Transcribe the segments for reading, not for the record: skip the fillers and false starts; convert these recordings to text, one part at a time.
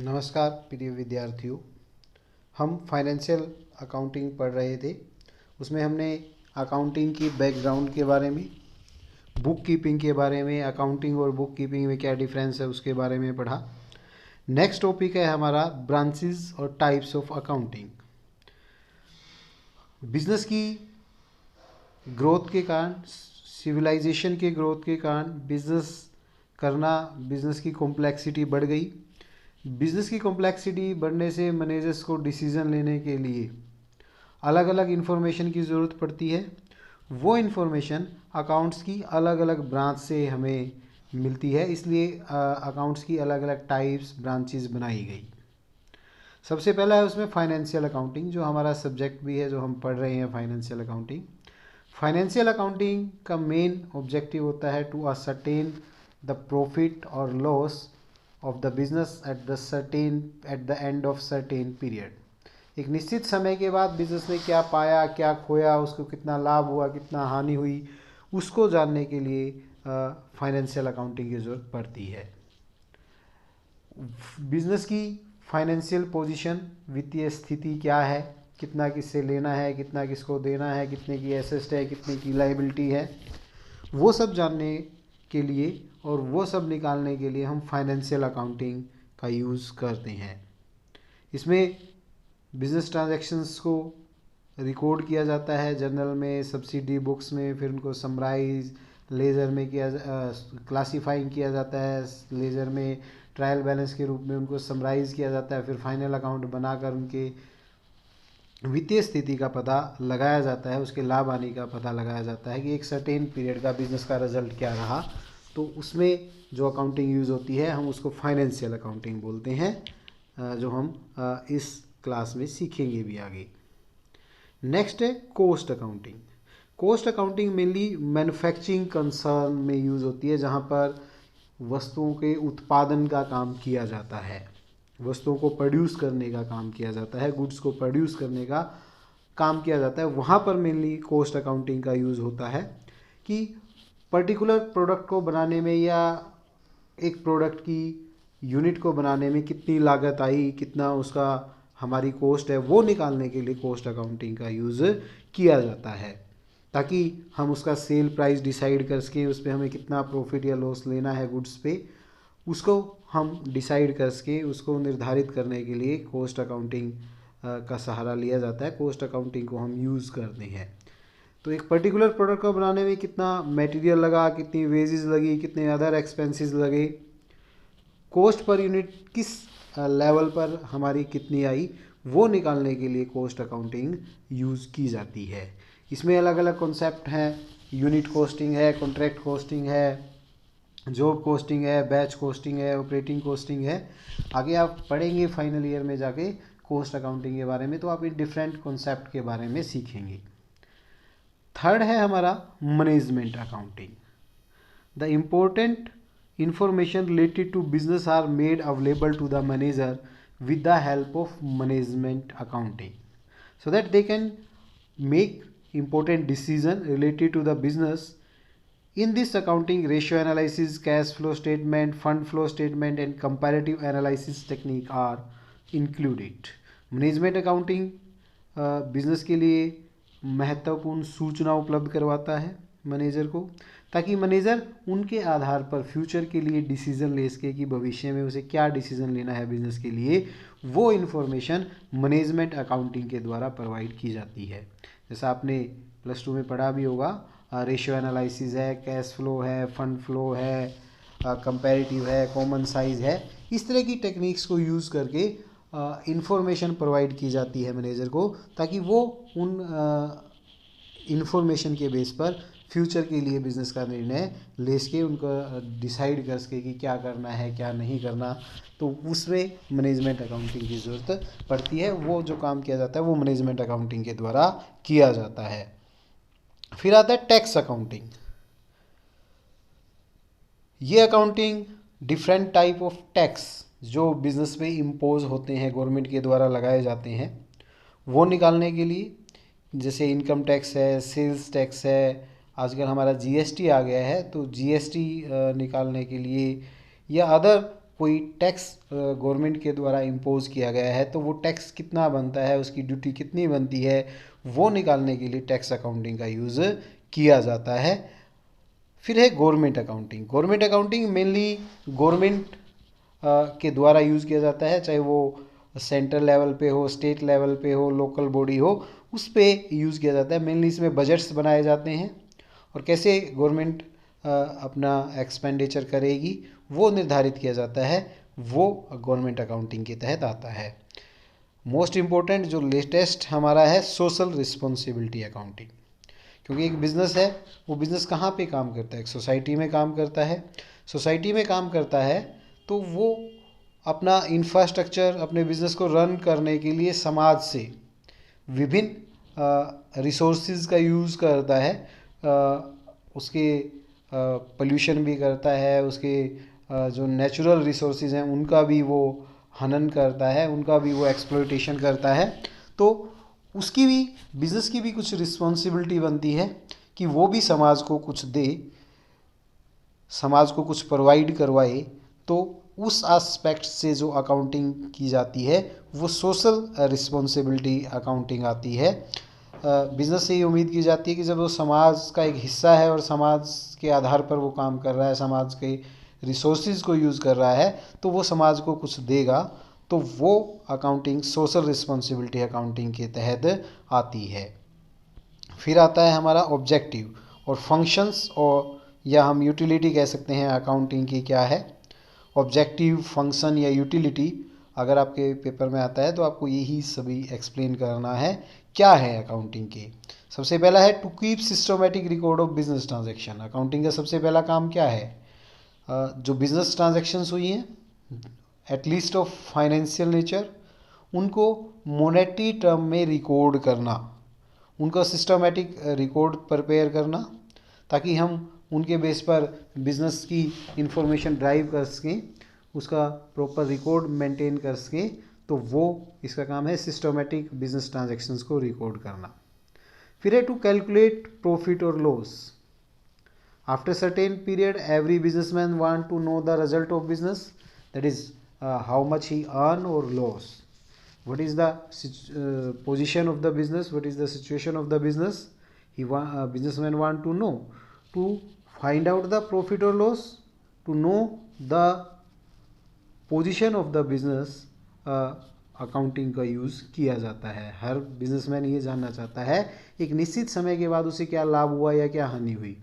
नमस्कार प्रिय विद्यार्थियों। हम फाइनेंशियल अकाउंटिंग पढ़ रहे थे। उसमें हमने अकाउंटिंग की बैकग्राउंड के बारे में, बुक कीपिंग के बारे में, अकाउंटिंग और बुक कीपिंग में क्या डिफरेंस है उसके बारे में पढ़ा। नेक्स्ट टॉपिक है हमारा ब्रांचेस और टाइप्स ऑफ अकाउंटिंग। बिजनेस की ग्रोथ के कारण, सिविलाइजेशन के ग्रोथ के कारण बिजनेस की कॉम्प्लेक्सिटी बढ़ गई। बिजनेस की कॉम्प्लेक्सिटी बढ़ने से मैनेजर्स को डिसीजन लेने के लिए अलग अलग इन्फॉर्मेशन की ज़रूरत पड़ती है। वो इन्फॉर्मेशन अकाउंट्स की अलग अलग ब्रांच से हमें मिलती है, इसलिए अकाउंट्स की अलग अलग टाइप्स, ब्रांचेस बनाई गई। सबसे पहला है उसमें फाइनेंशियल अकाउंटिंग, जो हमारा सब्जेक्ट भी है, जो हम पढ़ रहे हैं फाइनेंशियल अकाउंटिंग। फाइनेंशियल अकाउंटिंग का मेन ऑब्जेक्टिव होता है टू असरटेन द प्रॉफिट और loss of the business at the end of certain period. एक निश्चित समय के बाद बिजनेस ने क्या पाया, क्या खोया, उसको कितना लाभ हुआ, कितना हानि हुई, उसको जानने के लिए फाइनेंशियल अकाउंटिंग की ज़रूरत पड़ती है। बिजनेस की फाइनेंशियल पोजीशन, वित्तीय स्थिति क्या है, कितना किससे लेना है, कितना किसको देना है, कितने की एसेट है, कितने की लायबिलिटी है, वो सब जानने के लिए और वो सब निकालने के लिए हम फाइनेंशियल अकाउंटिंग का यूज़ करते हैं। इसमें बिजनेस ट्रांजैक्शंस को रिकॉर्ड किया जाता है जर्नल में, सब्सिडी बुक्स में, फिर उनको समराइज लेजर में क्लासीफाइंग किया जाता है, लेजर में ट्रायल बैलेंस के रूप में उनको समराइज किया जाता है, फिर फाइनल अकाउंट बनाकर उनके वित्तीय स्थिति का पता लगाया जाता है, उसके लाभ हानि का पता लगाया जाता है कि एक सर्टेन पीरियड का बिजनेस का रिजल्ट क्या रहा। तो उसमें जो अकाउंटिंग यूज़ होती है हम उसको फाइनेंशियल अकाउंटिंग बोलते हैं, जो हम इस क्लास में सीखेंगे भी आगे। नेक्स्ट है cost accounting. Cost accounting mainly manufacturing concern में यूज़ होती है, जहाँ पर वस्तुओं के उत्पादन का काम किया जाता है, वस्तुओं को प्रोड्यूस करने का काम किया जाता है, गुड्स को प्रोड्यूस करने का काम किया जाता है। वहाँ पर मेनली कॉस्ट अकाउंटिंग का यूज़ होता है कि पर्टिकुलर प्रोडक्ट को बनाने में या एक प्रोडक्ट की यूनिट को बनाने में कितनी लागत आई, कितना उसका हमारी कॉस्ट है, वो निकालने के लिए कॉस्ट अकाउंटिंग का यूज़ किया जाता है, ताकि हम उसका सेल प्राइस डिसाइड कर सकें, उस पर हमें कितना प्रॉफिट या लॉस लेना है गुड्स पे, उसको हम डिसाइड कर सके, उसको निर्धारित करने के लिए कॉस्ट अकाउंटिंग का सहारा लिया जाता है। कॉस्ट अकाउंटिंग को हम यूज़ करते हैं। तो एक पर्टिकुलर प्रोडक्ट को बनाने में कितना मटेरियल लगा, कितनी वेजेस लगी, कितने अदर एक्सपेंसेस लगे, कॉस्ट पर यूनिट किस लेवल पर हमारी कितनी आई, वो निकालने के लिए कॉस्ट अकाउंटिंग यूज़ की जाती है। इसमें अलग अलग कॉन्सेप्ट हैं, यूनिट कॉस्टिंग है, कॉन्ट्रैक्ट कॉस्टिंग है, जॉब कॉस्टिंग है, बैच कॉस्टिंग है, ऑपरेटिंग कॉस्टिंग है। आगे आप पढ़ेंगे फाइनल ईयर में जाके कॉस्ट अकाउंटिंग के बारे में, तो आप इन डिफरेंट कॉन्सेप्ट के बारे में सीखेंगे। थर्ड है हमारा management accounting. The important information related to business are made available to the manager with the help of management accounting, so that they can make important decision related to the business. In this accounting, ratio analysis, cash flow statement, fund flow statement and comparative analysis technique are included. Management accounting business के लिए महत्वपूर्ण सूचना उपलब्ध करवाता है manager को, ताकि manager उनके आधार पर फ्यूचर के लिए डिसीजन ले सके कि भविष्य में उसे क्या डिसीजन लेना है बिजनेस के लिए। वो इन्फॉर्मेशन मैनेजमेंट अकाउंटिंग के द्वारा प्रोवाइड की जाती है। जैसा आपने +2 में पढ़ा भी होगा, रेशियो एनालिसिस है, कैश फ्लो है, फंड फ्लो है, कंपैरेटिव है, कॉमन साइज है। इस तरह की टेक्निक्स को यूज़ करके इंफॉर्मेशन प्रोवाइड की जाती है मैनेजर को, ताकि वो उन इंफॉर्मेशन के बेस पर फ्यूचर के लिए बिजनेस का निर्णय ले सके, उनको डिसाइड कर सके कि क्या करना है, क्या नहीं करना। तो उसमें मैनेजमेंट अकाउंटिंग की ज़रूरत पड़ती है। वो जो काम किया जाता है वो मैनेजमेंट अकाउंटिंग के द्वारा किया जाता है। फिर आता है टैक्स अकाउंटिंग। ये accounting different type of tax जो बिजनेस पे इम्पोज होते हैं, गवर्नमेंट के द्वारा लगाए जाते हैं, वो निकालने के लिए, जैसे इनकम टैक्स है, सेल्स टैक्स है, आजकल हमारा जीएसटी आ गया है, तो जीएसटी निकालने के लिए, या अदर कोई टैक्स गवर्नमेंट के द्वारा इम्पोज किया गया है तो वो टैक्स कितना बनता है, उसकी ड्यूटी कितनी बनती है, वो निकालने के लिए टैक्स अकाउंटिंग का यूज़ किया जाता है। फिर है government accounting. Government accounting mainly government के द्वारा यूज़ किया जाता है, चाहे वो सेंट्रल लेवल पे हो, स्टेट लेवल पे हो, लोकल बॉडी हो, उस पे यूज़ किया जाता है। मेनली इसमें बजट्स बनाए जाते हैं और कैसे गवर्नमेंट अपना एक्सपेंडिचर करेगी वो निर्धारित किया जाता है, वो गवर्नमेंट अकाउंटिंग के तहत आता है। मोस्ट इम्पोर्टेंट जो लेटेस्ट हमारा है सोशल रिस्पॉन्सिबिलिटी अकाउंटिंग, क्योंकि एक बिज़नेस है, वो बिज़नेस कहाँ पे काम करता है, एक सोसाइटी में काम करता है। सोसाइटी में काम करता है तो वो अपना इंफ्रास्ट्रक्चर, अपने बिज़नेस को रन करने के लिए समाज से विभिन्न रिसोर्सेज का यूज़ करता है। उसके पोल्यूशन भी करता है, उसके जो नेचुरल रिसोर्सेज हैं उनका भी वो हनन करता है, उनका भी वो एक्सप्लॉयटेशन करता है। तो उसकी भी, बिज़नेस की भी कुछ रिस्पॉन्सिबिलिटी बनती है कि वो भी समाज को कुछ दे, समाज को कुछ प्रोवाइड करवाए। तो उस एस्पेक्ट से जो अकाउंटिंग की जाती है वो सोशल रिस्पॉन्सिबिलिटी अकाउंटिंग आती है। बिज़नेस से ये उम्मीद की जाती है कि जब वो समाज का एक हिस्सा है और समाज के आधार पर वो काम कर रहा है, समाज के रिसोर्सेज को यूज़ कर रहा है, तो वो समाज को कुछ देगा, तो वो अकाउंटिंग सोशल रिस्पॉन्सिबिलिटी अकाउंटिंग के तहत आती है। फिर आता है हमारा ऑब्जेक्टिव और फंक्शंस, और या हम यूटिलिटी कह सकते हैं अकाउंटिंग की क्या है। ऑब्जेक्टिव, फंक्शन या यूटिलिटी अगर आपके पेपर में आता है तो आपको यही सभी एक्सप्लेन करना है क्या है अकाउंटिंग के। सबसे पहला है to keep systematic record of business transaction. Accounting का सबसे पहला काम क्या है, जो बिजनेस ट्रांजैक्शंस हुई हैं एटलीस्ट ऑफ फाइनेंशियल नेचर, उनको मोनेटरी टर्म में रिकॉर्ड करना, उनका सिस्टमेटिक रिकॉर्ड प्रिपेयर करना, ताकि हम उनके बेस पर बिज़नेस की इंफॉर्मेशन ड्राइव कर सकें, उसका प्रॉपर रिकॉर्ड मेंटेन कर सकें। तो वो इसका काम है सिस्टमेटिक बिजनेस ट्रांजैक्शंस को रिकॉर्ड करना। फिर है टू कैलकुलेट प्रॉफिट और loss. After certain period every businessman want to know the result of business, that is how much he earn और loss, what is the position of the business, what is the situation of the business. Businessmen want to know, to find out the profit or loss, to know the position of the business, accounting का use किया जाता है। हर businessman ये जानना चाहता है एक निश्चित समय के बाद उसे क्या लाभ हुआ या क्या हानि हुई,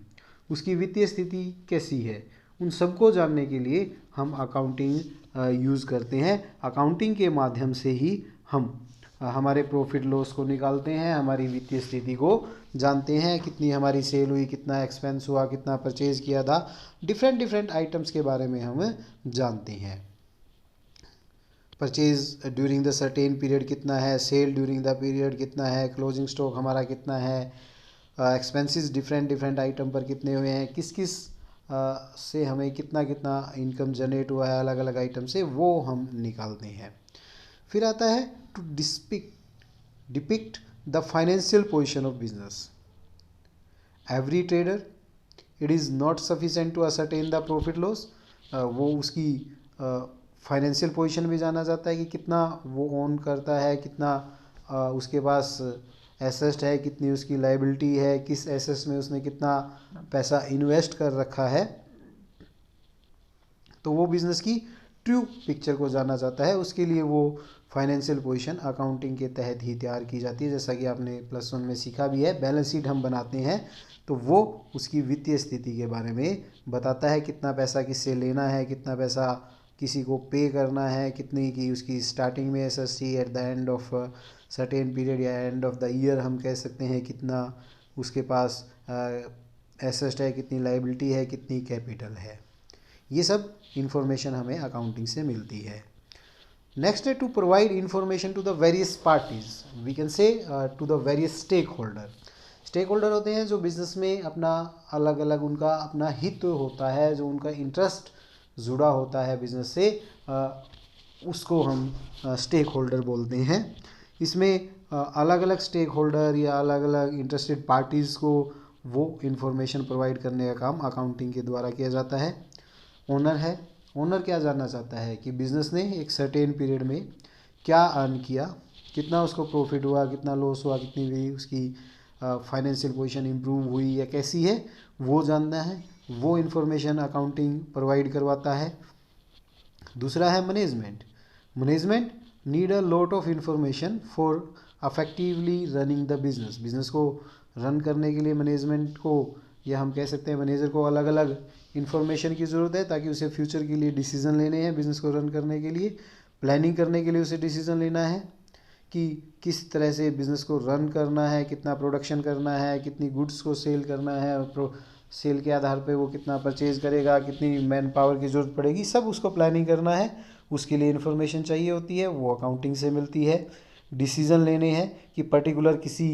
उसकी वित्तीय स्थिति कैसी है। उन सबको जानने के लिए हम अकाउंटिंग यूज़ करते हैं। अकाउंटिंग के माध्यम से ही हम हमारे प्रॉफिट लॉस को निकालते हैं, हमारी वित्तीय स्थिति को जानते हैं, कितनी हमारी सेल हुई, कितना एक्सपेंस हुआ, कितना परचेज किया था, डिफरेंट आइटम्स के बारे में हम जानते हैं। Purchase during the certain period कितना है, सेल ड्यूरिंग द पीरियड कितना है, क्लोजिंग स्टॉक हमारा कितना है, एक्सपेंसेस डिफरेंट आइटम पर कितने हुए हैं, किस किस से हमें कितना इनकम जनरेट हुआ है अलग अलग आइटम से, वो हम निकालते हैं। फिर आता है to depict the financial position of business. Every trader it is not sufficient to ascertain the profit loss. वो उसकी फाइनेंशियल पोजीशन भी जाना जाता है कि कितना वो ओन करता है, कितना उसके पास एसेट है, कितनी उसकी लायबिलिटी है, किस एसेट में उसने कितना पैसा इन्वेस्ट कर रखा है। तो वो बिज़नेस की ट्रू पिक्चर को जाना जाता है, उसके लिए वो फाइनेंशियल पोजीशन अकाउंटिंग के तहत ही तैयार की जाती है। जैसा कि आपने +1 में सीखा भी है, बैलेंस शीट हम बनाते हैं तो वो उसकी वित्तीय स्थिति के बारे में बताता है, कितना पैसा किससे लेना है, कितना पैसा किसी को पे करना है, कितनी की उसकी स्टार्टिंग में SSC, at the end of certain period या एंड ऑफ द ईयर हम कह सकते हैं कितना उसके पास एसेट है, कितनी लायबिलिटी है, कितनी कैपिटल है। ये सब इंफॉर्मेशन हमें अकाउंटिंग से मिलती है। नेक्स्ट है to provide information to the various parties, we can say to the various stakeholder. Stakeholder होते हैं जो बिजनेस में अपना अलग अलग उनका अपना हित होता है, जो उनका इंटरेस्ट जुड़ा होता है बिजनेस से, उसको हम स्टेक होल्डर बोलते हैं। इसमें अलग अलग स्टेक होल्डर या अलग अलग इंटरेस्टेड पार्टीज़ को वो इंफॉर्मेशन प्रोवाइड करने का काम अकाउंटिंग के द्वारा किया जाता है। ओनर है, ओनर क्या जानना चाहता है कि बिजनेस ने एक सर्टेन पीरियड में क्या अर्न किया, कितना उसको प्रॉफिट हुआ, कितना लॉस हुआ, कितनी भी उसकी फाइनेंशियल पोजीशन इम्प्रूव हुई या कैसी है, वो जानना है। वो इन्फॉर्मेशन अकाउंटिंग प्रोवाइड करवाता है। दूसरा है management. Management need a lot of information for effectively running the business. Business को रन करने के लिए मैनेजमेंट को, या हम कह सकते हैं मैनेजर को, अलग अलग इन्फॉर्मेशन की ज़रूरत है ताकि उसे फ्यूचर के लिए डिसीजन लेने हैं। बिज़नेस को रन करने के लिए, प्लानिंग करने के लिए उसे डिसीजन लेना है कि किस तरह से बिज़नेस को रन करना है, कितना प्रोडक्शन करना है, कितनी गुड्स को सेल करना है, सेल के आधार पे वो कितना परचेज़ करेगा, कितनी मैन पावर की ज़रूरत पड़ेगी, सब उसको प्लानिंग करना है। उसके लिए इन्फॉर्मेशन चाहिए होती है, वो अकाउंटिंग से मिलती है। डिसीज़न लेने हैं कि पर्टिकुलर किसी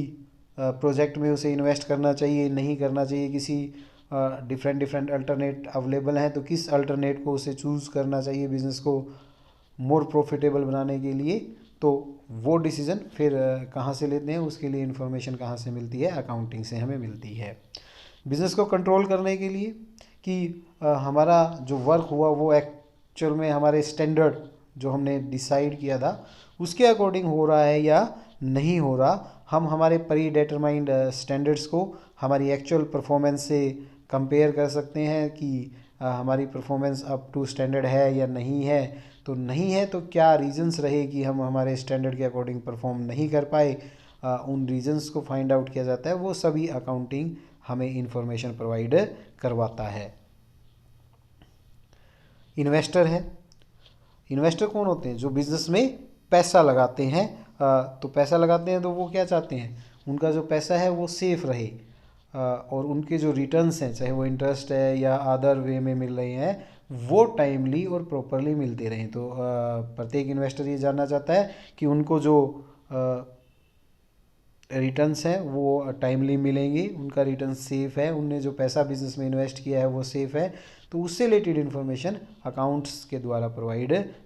प्रोजेक्ट में उसे इन्वेस्ट करना चाहिए, नहीं करना चाहिए, किसी डिफरेंट डिफरेंट अल्टरनेट अवेलेबल हैं तो किस अल्टरनेट को उसे चूज़ करना चाहिए बिज़नेस को मोर प्रॉफिटेबल बनाने के लिए। तो वो डिसीज़न फिर कहाँ से लेते हैं, उसके लिए इन्फॉर्मेशन कहाँ से मिलती है, अकाउंटिंग से हमें मिलती है। बिज़नेस को कंट्रोल करने के लिए कि हमारा जो वर्क हुआ वो एक्चुअल में हमारे स्टैंडर्ड जो हमने डिसाइड किया था उसके अकॉर्डिंग हो रहा है या नहीं हो रहा, हम हमारे प्री डिटरमाइंड स्टैंडर्ड्स को हमारी एक्चुअल परफॉर्मेंस से कंपेयर कर सकते हैं कि हमारी परफॉर्मेंस अप टू स्टैंडर्ड है या नहीं है। तो नहीं है तो क्या रीजंस रहे कि हम हमारे स्टैंडर्ड के अकॉर्डिंग परफॉर्म नहीं कर पाए, उन रीजंस को फाइंड आउट किया जाता है। वो सभी अकाउंटिंग हमें इंफॉर्मेशन प्रोवाइड करवाता है। इन्वेस्टर है। इन्वेस्टर कौन होते हैं? जो बिजनेस में पैसा लगाते हैं। तो पैसा लगाते हैं तो वो क्या चाहते हैं, उनका जो पैसा है वो सेफ रहे और उनके जो रिटर्न्स हैं, चाहे वो इंटरेस्ट है या अदर वे में मिल रहे हैं, वो टाइमली और प्रॉपरली मिलते रहें। तो प्रत्येक इन्वेस्टर ये जानना चाहता है कि उनको जो रिटर्न्स हैं वो टाइमली मिलेंगे, उनका रिटर्न सेफ़ है, उनने जो पैसा बिजनेस में इन्वेस्ट किया है वो सेफ़ है। तो उससे रिलेटेड इन्फॉर्मेशन अकाउंट्स के द्वारा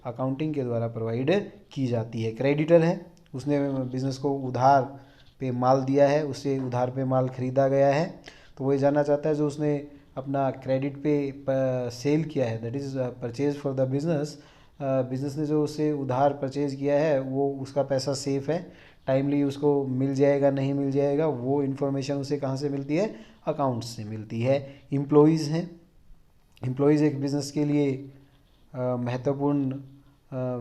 अकाउंटिंग के द्वारा प्रोवाइड की जाती है। क्रेडिटर है, उसने बिज़नेस को उधार पे माल दिया है, उससे उधार पे माल ख़रीदा गया है, तो वो ये जानना चाहता है जो उसने अपना क्रेडिट पे सेल किया है, that is purchase for the business, business ने जो उससे उधार परचेज़ किया है वो उसका पैसा सेफ़ है, टाइमली उसको मिल जाएगा नहीं मिल जाएगा, वो इन्फॉर्मेशन उसे कहाँ से मिलती है, अकाउंट्स से मिलती है। एम्प्लॉइज़ हैं। एम्प्लॉइज़ एक बिज़नेस के लिए महत्वपूर्ण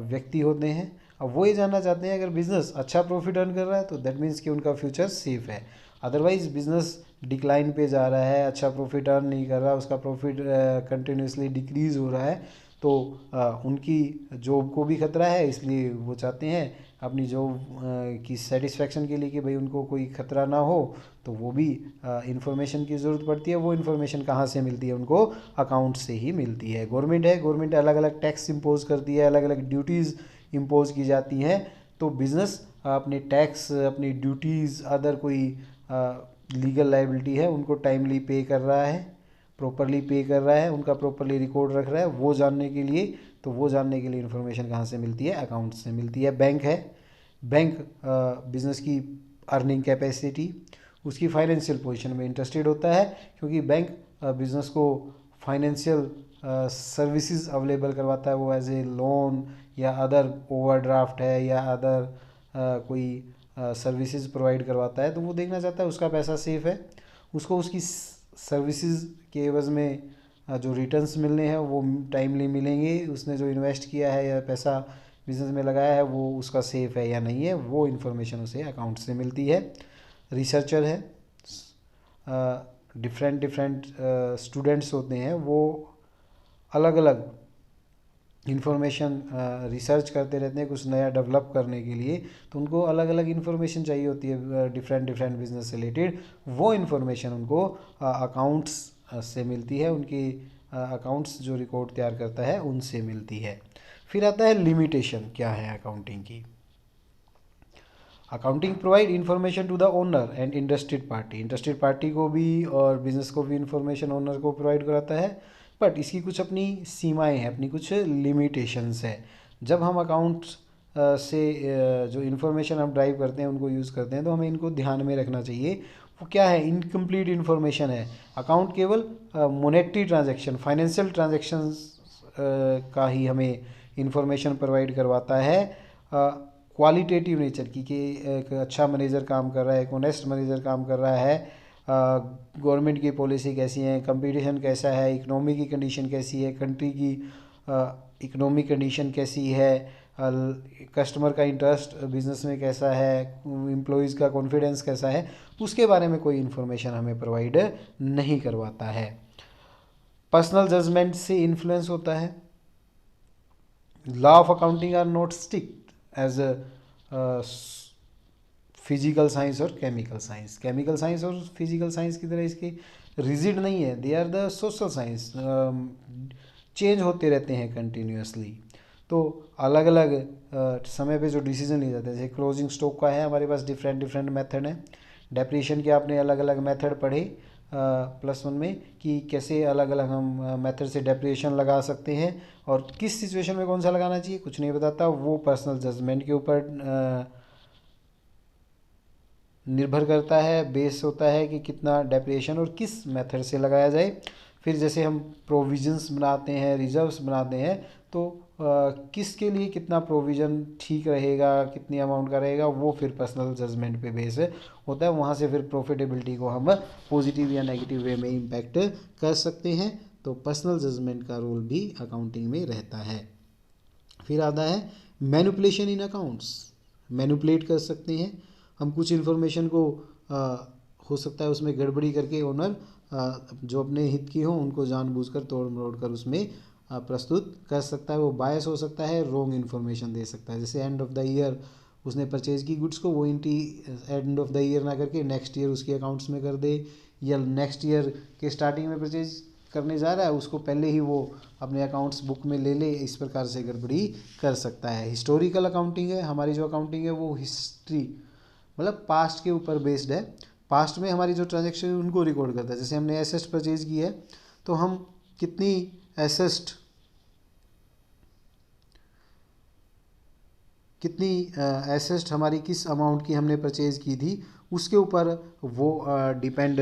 व्यक्ति होते हैं। अब वो ये जानना चाहते हैं अगर बिज़नेस अच्छा प्रॉफिट अर्न कर रहा है तो दैट मीन्स कि उनका फ्यूचर सेफ है। अदरवाइज़ बिज़नेस डिक्लाइन पे जा रहा है, अच्छा प्रॉफिट अर्न नहीं कर रहा, उसका प्रॉफिट कंटिन्यूसली डिक्रीज़ हो रहा है, तो उनकी जॉब को भी खतरा है। इसलिए वो चाहते हैं अपनी जॉब की सेटिस्फेक्शन के लिए कि भाई उनको कोई खतरा ना हो, तो वो भी इंफॉर्मेशन की ज़रूरत पड़ती है। वो इन्फॉर्मेशन कहाँ से मिलती है, उनको अकाउंट से ही मिलती है। गवर्नमेंट है, गवर्नमेंट अलग अलग टैक्स इम्पोज करती है, अलग अलग ड्यूटीज़ इम्पोज की जाती हैं। तो बिज़नेस अपने टैक्स, अपनी ड्यूटीज़, अदर कोई लीगल लाइबिलिटी है उनको टाइमली पे कर रहा है, प्रॉपरली पे कर रहा है, उनका प्रॉपरली रिकॉर्ड रख रहा है, वो जानने के लिए, तो वो जानने के लिए इन्फॉर्मेशन कहाँ से मिलती है, अकाउंट से मिलती है। बैंक है, बैंक बिज़नेस की अर्निंग कैपेसिटी, उसकी फाइनेंशियल पोजीशन में इंटरेस्टेड होता है, क्योंकि बैंक बिज़नेस को फाइनेंशियल सर्विसेज अवेलेबल करवाता है। वो एज ए लोन या अदर ओवरड्राफ्ट है या अदर कोई सर्विसेज प्रोवाइड करवाता है, तो वो देखना चाहता है उसका पैसा सेफ़ है, उसको उसकी सर्विसेज के एवज़ में जो रिटर्न्स मिलने हैं वो टाइमली मिलेंगे, उसने जो इन्वेस्ट किया है या पैसा बिज़नेस में लगाया है वो उसका सेफ़ है या नहीं है, वो इन्फॉर्मेशन उसे अकाउंट से मिलती है। रिसर्चर है, डिफरेंट स्टूडेंट्स होते हैं, वो अलग अलग इन्फॉर्मेशन रिसर्च करते रहते हैं कुछ नया डेवलप करने के लिए, तो उनको अलग अलग इन्फॉर्मेशन चाहिए होती है डिफरेंट बिजनेस से रिलेटेड। वो इन्फॉर्मेशन उनको अकाउंट्स से मिलती है, उनकी अकाउंट्स जो रिकॉर्ड तैयार करता है उनसे मिलती है। फिर आता है लिमिटेशन क्या है अकाउंटिंग की। Accounting provide information to the owner and interested party. Interested party को भी और बिजनेस को भी इन्फॉर्मेशन ओनर को प्रोवाइड कराता है, बट इसकी कुछ अपनी सीमाएं हैं, अपनी कुछ लिमिटेशंस है। जब हम अकाउंट्स से जो इन्फॉर्मेशन हम ड्राइव करते हैं उनको यूज़ करते हैं, तो हमें इनको ध्यान में रखना चाहिए। वो क्या है, इनकम्प्लीट इन्फॉर्मेशन है। अकाउंट केवल मॉनेटरी ट्रांजैक्शन, फाइनेंशियल ट्रांजैक्शंस का ही हमें इंफॉर्मेशन प्रोवाइड करवाता है, क्वालिटेटिव नेचर की, कि एक अच्छा मैनेजर काम कर रहा है, एक ऑनेस्ट मैनेजर काम कर रहा है, गवर्नमेंट की पॉलिसी कैसी है, कंपटीशन कैसा है, इकोनॉमी की कंडीशन कैसी है, कंट्री की इकोनॉमिक कंडीशन कैसी है, कस्टमर का इंटरेस्ट बिजनेस में कैसा है, एम्प्लॉयज़ का कॉन्फिडेंस कैसा है, उसके बारे में कोई इन्फॉर्मेशन हमें प्रोवाइड नहीं करवाता है। पर्सनल जजमेंट से इन्फ्लुएंस होता है। Law of accounting are not strict as physical science और केमिकल साइंस। केमिकल साइंस और फिजिकल साइंस की तरह इसके रिजिड नहीं है, they are the social science, change होते रहते हैं कंटिन्यूसली। तो अलग अलग समय पे जो डिसीजन लिए जाते हैं, जैसे क्लोजिंग स्टॉक का है हमारे पास डिफरेंट मेथड हैं। डेप्रिसिएशन के आपने अलग अलग मेथड पढ़े +1 में, कि कैसे अलग अलग हम मेथड से डेप्रिसिएशन लगा सकते हैं और किस सिचुएशन में कौन सा लगाना चाहिए कुछ नहीं बताता, वो पर्सनल जजमेंट के ऊपर निर्भर करता है, बेस होता है कि कितना डेप्रिसिएशन और किस मेथड से लगाया जाए। फिर जैसे हम प्रोविजंस बनाते हैं, रिजर्व्स बनाते हैं, तो किसके लिए कितना प्रोविज़न ठीक रहेगा, कितनी अमाउंट का रहेगा, वो फिर पर्सनल जजमेंट पे बेस होता है। वहाँ से फिर प्रॉफिटेबिलिटी को हम पॉजिटिव या नेगेटिव वे में इम्पैक्ट कर सकते हैं। तो पर्सनल जजमेंट का रोल भी अकाउंटिंग में रहता है। फिर आता है मैनिपुलेशन इन अकाउंट्स। मैनिपुलेट कर सकते हैं हम कुछ इन्फॉर्मेशन को, हो सकता है उसमें गड़बड़ी करके ओनर जो अपने हित की हो उनको जानबूझकर तोड़ मरोड़ कर उसमें प्रस्तुत कर सकता है। वो बायस हो सकता है, रॉन्ग इन्फॉर्मेशन दे सकता है। जैसे एंड ऑफ द ईयर उसने परचेज की गुड्स को, वो एंड ऑफ द ईयर ना करके नेक्स्ट ईयर उसके अकाउंट्स में कर दे, या नेक्स्ट ईयर के स्टार्टिंग में परचेज करने जा रहा है उसको पहले ही वो अपने अकाउंट्स बुक में ले ले, इस प्रकार से गड़बड़ी कर सकता है। हिस्टोरिकल अकाउंटिंग है, हमारी जो अकाउंटिंग है वो हिस्ट्री मतलब पास्ट के ऊपर बेस्ड है। पास्ट में हमारी जो ट्रांजेक्शन है उनको रिकॉर्ड करता है। जैसे हमने एसेट परचेज की है तो हम कितनी एसेट हमारी किस अमाउंट की हमने परचेज की थी उसके ऊपर वो डिपेंड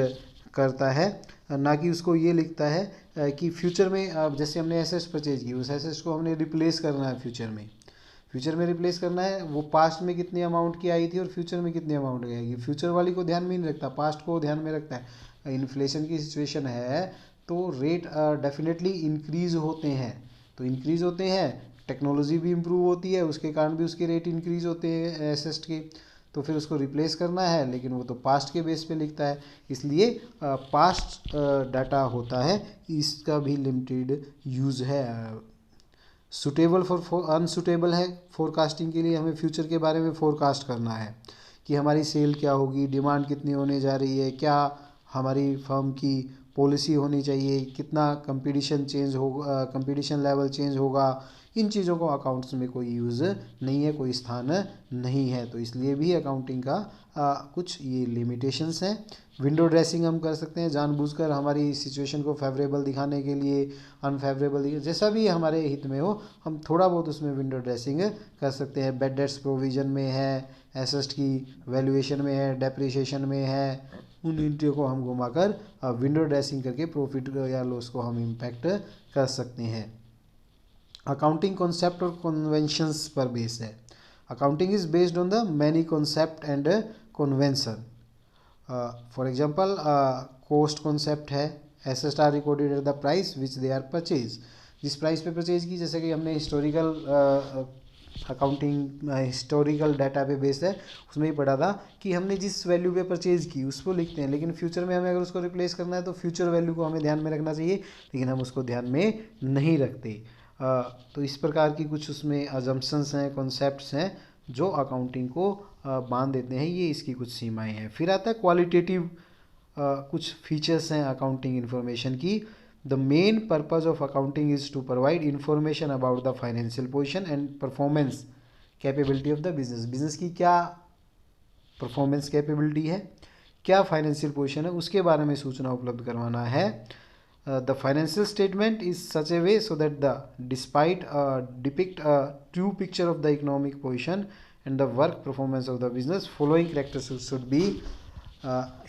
करता है, ना कि उसको ये लिखता है कि फ्यूचर में जैसे हमने एसेट्स परचेज की, उस एसेट्स को हमने रिप्लेस करना है फ्यूचर में रिप्लेस करना है। वो पास्ट में कितनी अमाउंट की आई थी और फ्यूचर में कितनी अमाउंट की आएगी, फ्यूचर वाली को ध्यान में नहीं रखता, पास्ट को ध्यान में रखता है। इन्फ्लेशन की सिचुएशन है तो रेट डेफिनेटली इंक्रीज़ होते हैं, तो इंक्रीज़ होते हैं, टेक्नोलॉजी भी इम्प्रूव होती है, उसके कारण भी उसके रेट इंक्रीज़ होते हैं एसेट के, तो फिर उसको रिप्लेस करना है, लेकिन वो तो पास्ट के बेस पे लिखता है, इसलिए पास्ट डाटा होता है, इसका भी लिमिटेड यूज़ है। सुटेबल फॉर अनसुटेबल है फोरकास्टिंग के लिए, हमें फ्यूचर के बारे में फोरकास्ट करना है कि हमारी सेल क्या होगी, डिमांड कितनी होने जा रही है, क्या हमारी फर्म की पॉलिसी होनी चाहिए, कितना कंपटीशन लेवल चेंज होगा। इन चीज़ों को अकाउंट्स में कोई यूज़ नहीं है, कोई स्थान नहीं है, तो इसलिए भी अकाउंटिंग का कुछ ये लिमिटेशंस हैं। विंडो ड्रेसिंग हम कर सकते हैं जानबूझकर, हमारी सिचुएशन को फेवरेबल दिखाने के लिए, अनफेवरेबल, जैसा भी हमारे हित में हो हम थोड़ा बहुत उसमें विंडो ड्रेसिंग कर सकते हैं। बैड डेट्स प्रोविज़न में है, एसेट की वैल्यूएशन में है, डेप्रिसिएशन में है, उन इंट्रियों को हम घुमाकर विंडो ड्रेसिंग करके प्रॉफिट या लॉस को हम इम्पैक्ट कर सकते हैं। अकाउंटिंग कॉन्सेप्ट और कन्वेंशंस पर बेस है। Accounting is based on the many concept and convention. For example cost concept है, assets are recorded at the price which they are purchase, जिस प्राइस पे परचेज की, जैसे कि हमने हिस्टोरिकल अकाउंटिंग हिस्टोरिकल डाटा पे बेस्ड है, उसमें ही पढ़ा था कि हमने जिस वैल्यू पे परचेज की उसको लिखते हैं, लेकिन फ्यूचर में हमें अगर उसको रिप्लेस करना है तो फ्यूचर वैल्यू को हमें ध्यान में रखना चाहिए, लेकिन हम उसको ध्यान में नहीं रखते। तो इस प्रकार की कुछ उसमें अजम्पशंस हैं, कॉन्सेप्ट्स हैं जो अकाउंटिंग को बांध देते हैं, ये इसकी कुछ सीमाएं हैं। फिर आता है क्वालिटेटिव कुछ फीचर्स हैं अकाउंटिंग इन्फॉर्मेशन की। The main purpose of accounting is to provide information about the financial position and performance capability of the business. Business की क्या परफॉर्मेंस कैपेबिलिटी है, क्या फाइनेंशियल पोजीशन है, उसके बारे में सूचना उपलब्ध करवाना है। The financial statement is such a way so that depict a true picture of the economic position and the work performance of the business. Following characteristics should be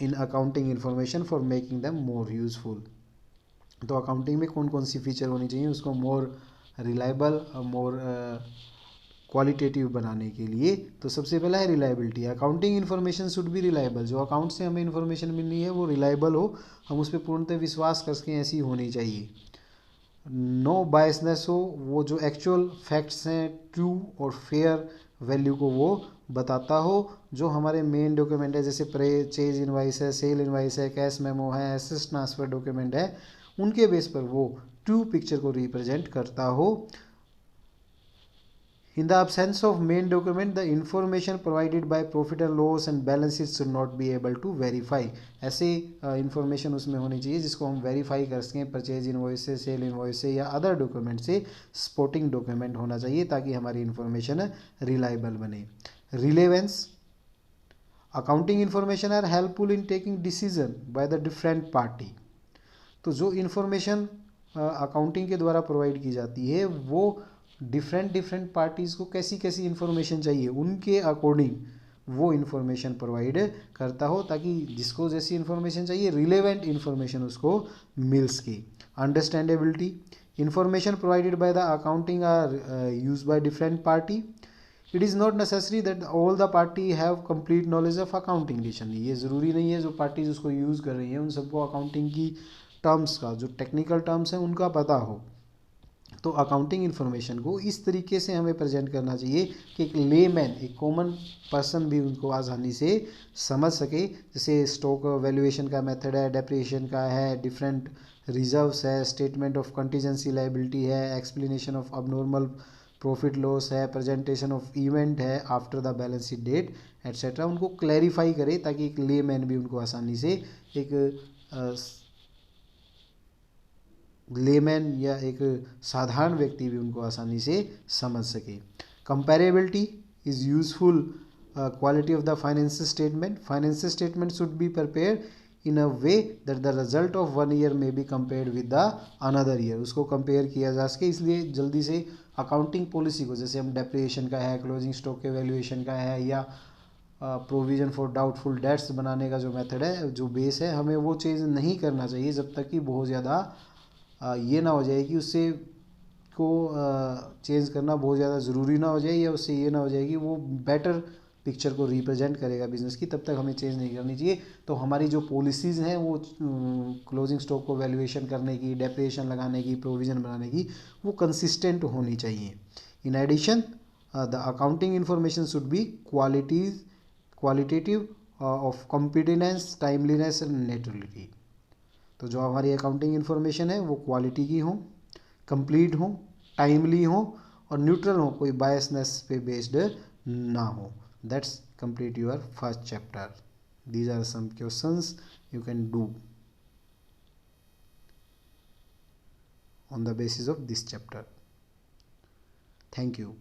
in accounting information for making them more useful. तो accounting में कौन कौन सी feature होनी चाहिए उसको more reliable मोर qualitative बनाने के लिए, तो सबसे पहला है reliability. Accounting information should B reliable, जो अकाउंट से हमें इन्फॉर्मेशन मिलनी है वो रिलायबल हो, हम उस पर पूर्णतः विश्वास कर सकें, ऐसी होनी चाहिए। नो बायसनेस हो, वो जो एक्चुअल फैक्ट्स हैं, ट्रू और फेयर वैल्यू को वो बताता हो। जो हमारे मेन डॉक्यूमेंट है, जैसे परचेज इनवाइस है, सेल इनवाइस है, कैश मेमो है, एसेट ट्रांसफर डॉक्यूमेंट है, उनके बेस पर वो ट्रू पिक्चर को रिप्रेजेंट करता हो। In the absence of main document, the information provided by profit and loss and balance sheet should not be able to verify. ऐसे information उसमें होनी चाहिए जिसको हम वेरीफाई कर सकें, परचेज इनवॉइस से, सेल इनवॉइस से या अदर डॉक्यूमेंट से सपोर्टिंग डॉक्यूमेंट होना चाहिए, ताकि हमारी इंफॉर्मेशन रिलायबल बने। Relevance, accounting information are helpful in taking decision by the different party. तो जो इंफॉर्मेशन अकाउंटिंग के द्वारा प्रोवाइड की जाती है वो डिफरेंट पार्टीज़ को कैसी कैसी इन्फॉर्मेशन चाहिए उनके अकॉर्डिंग वो इन्फॉर्मेशन प्रोवाइड करता हो, ताकि जिसको जैसी इन्फॉर्मेशन चाहिए रिलेवेंट इन्फॉर्मेशन उसको मिल सके। Understandability, information provided by the accounting are use by different party. It is not necessary that all the party have complete knowledge of accounting edition. ये ज़रूरी नहीं है जो पार्टीज उसको यूज़ कर रही हैं उन सबको अकाउंटिंग की टर्म्स का, जो टेक्निकल टर्म्स हैं उनका पता हो। तो अकाउंटिंग इन्फॉर्मेशन को इस तरीके से हमें प्रेजेंट करना चाहिए कि एक लेमैन, एक कॉमन पर्सन भी उनको आसानी से समझ सके। जैसे स्टॉक वैल्यूएशन का मेथड है, डेप्रिसिएशन का है, डिफरेंट रिजर्व्स है, स्टेटमेंट ऑफ कंटीजेंसी लायबिलिटी है, explanation of abnormal profit loss है, प्रेजेंटेशन ऑफ इवेंट है after the balance sheet date etcetera. उनको क्लैरिफाई करे ताकि एक लेमैन भी उनको आसानी से, एक लेमैन या एक साधारण व्यक्ति भी उनको आसानी से समझ सके। Comparability is useful quality of the financial statement. Financial statement should be prepared in a way that the result of one year may be compared with the another year. उसको कंपेयर किया जा सके, इसलिए जल्दी से अकाउंटिंग पॉलिसी को, जैसे हम डेप्रिसिएशन का है, क्लोजिंग स्टॉक के वैल्यूएशन का है, या प्रोविजन फॉर डाउटफुल डेट्स बनाने का जो मेथड है, जो बेस है, हमें वो चीज़ नहीं करना चाहिए जब तक कि बहुत ज़्यादा ये ना हो जाए कि उससे को चेंज करना बहुत ज़्यादा ज़रूरी ना हो जाए, या उससे ये ना हो जाए कि वो बेटर पिक्चर को रिप्रेजेंट करेगा बिजनेस की, तब तक हमें चेंज नहीं करनी चाहिए। तो हमारी जो पॉलिसीज़ हैं वो क्लोजिंग स्टॉक को वैल्यूएशन करने की, डेप्रिसिएशन लगाने की, प्रोविज़न बनाने की, वो कंसिस्टेंट होनी चाहिए। In addition the accounting information should be qualitative of competence, timeliness and neutrality. तो जो हमारी अकाउंटिंग इन्फॉर्मेशन है वो क्वालिटी की हो, कंप्लीट हो, टाइमली हो और न्यूट्रल हो, कोई बायसनेस पे बेस्ड ना हो। That's complete your first chapter. These are some questions you can do on the basis of this chapter. Thank you.